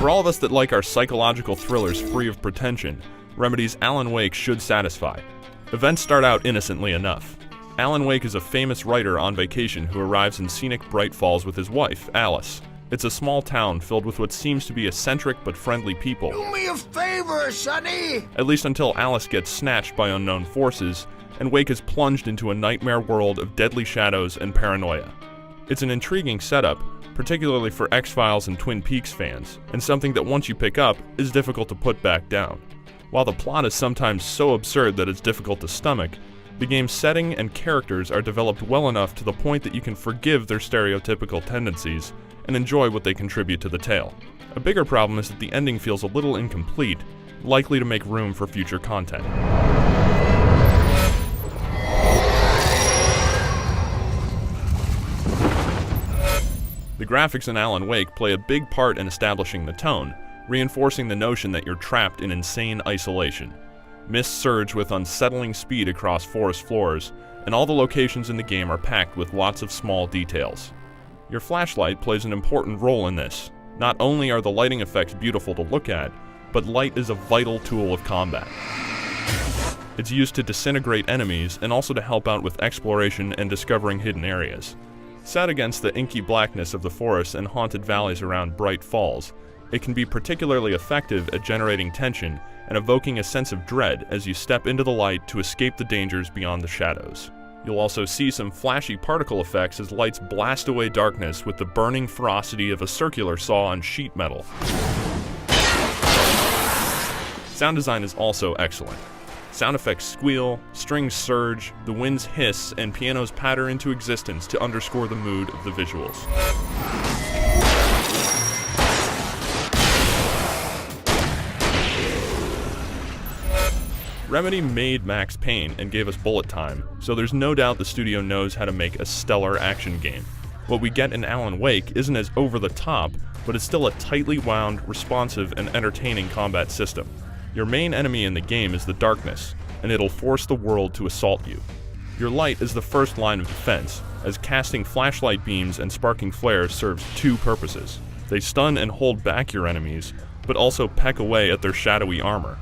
For all of us that like our psychological thrillers free of pretension, Remedy's Alan Wake should satisfy. Events start out innocently enough. Alan Wake is a famous writer on vacation who arrives in scenic Bright Falls with his wife, Alice. It's a small town filled with what seems to be eccentric but friendly people. Do me a favor, Sonny! At least until Alice gets snatched by unknown forces, and Wake is plunged into a nightmare world of deadly shadows and paranoia. It's an intriguing setup, particularly for X-Files and Twin Peaks fans, and something that once you pick up, is difficult to put back down. While the plot is sometimes so absurd that it's difficult to stomach, the game's setting and characters are developed well enough to the point that you can forgive their stereotypical tendencies and enjoy what they contribute to the tale. A bigger problem is that the ending feels a little incomplete, likely to make room for future content. The graphics in Alan Wake play a big part in establishing the tone, reinforcing the notion that you're trapped in insane isolation. Mists surge with unsettling speed across forest floors, and all the locations in the game are packed with lots of small details. Your flashlight plays an important role in this. Not only are the lighting effects beautiful to look at, but light is a vital tool of combat. It's used to disintegrate enemies and also to help out with exploration and discovering hidden areas. Set against the inky blackness of the forests and haunted valleys around Bright Falls, it can be particularly effective at generating tension and evoking a sense of dread as you step into the light to escape the dangers beyond the shadows. You'll also see some flashy particle effects as lights blast away darkness with the burning ferocity of a circular saw on sheet metal. Sound design is also excellent. Sound effects squeal, strings surge, the winds hiss, and pianos patter into existence to underscore the mood of the visuals. Remedy made Max Payne and gave us bullet time, so there's no doubt the studio knows how to make a stellar action game. What we get in Alan Wake isn't as over-the-top, but it's still a tightly wound, responsive, and entertaining combat system. Your main enemy in the game is the darkness, and it'll force the world to assault you. Your light is the first line of defense, as casting flashlight beams and sparking flares serves two purposes. They stun and hold back your enemies, but also peck away at their shadowy armor.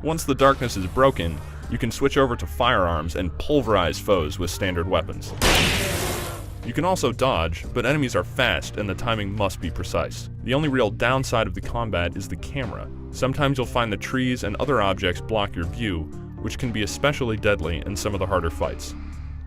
Once the darkness is broken, you can switch over to firearms and pulverize foes with standard weapons. You can also dodge, but enemies are fast and the timing must be precise. The only real downside of the combat is the camera. Sometimes you'll find the trees and other objects block your view, which can be especially deadly in some of the harder fights.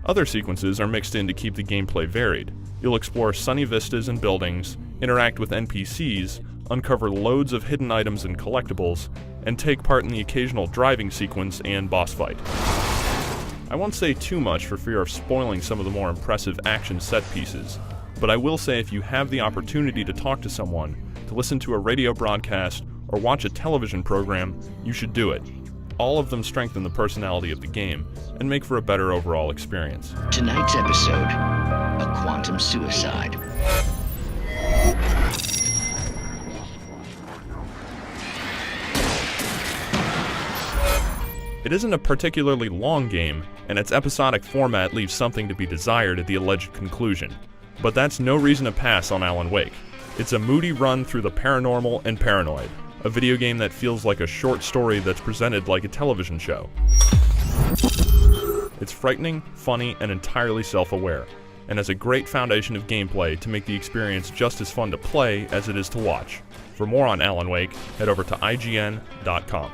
Other sequences are mixed in to keep the gameplay varied. You'll explore sunny vistas and buildings, interact with NPCs, uncover loads of hidden items and collectibles, and take part in the occasional driving sequence and boss fight. I won't say too much for fear of spoiling some of the more impressive action set pieces, but I will say if you have the opportunity to talk to someone, to listen to a radio broadcast, or watch a television program, you should do it. All of them strengthen the personality of the game and make for a better overall experience. Tonight's episode, a quantum suicide. It isn't a particularly long game, and its episodic format leaves something to be desired at the alleged conclusion. But that's no reason to pass on Alan Wake. It's a moody run through the paranormal and paranoid, a video game that feels like a short story that's presented like a television show. It's frightening, funny, and entirely self-aware, and has a great foundation of gameplay to make the experience just as fun to play as it is to watch. For more on Alan Wake, head over to IGN.com.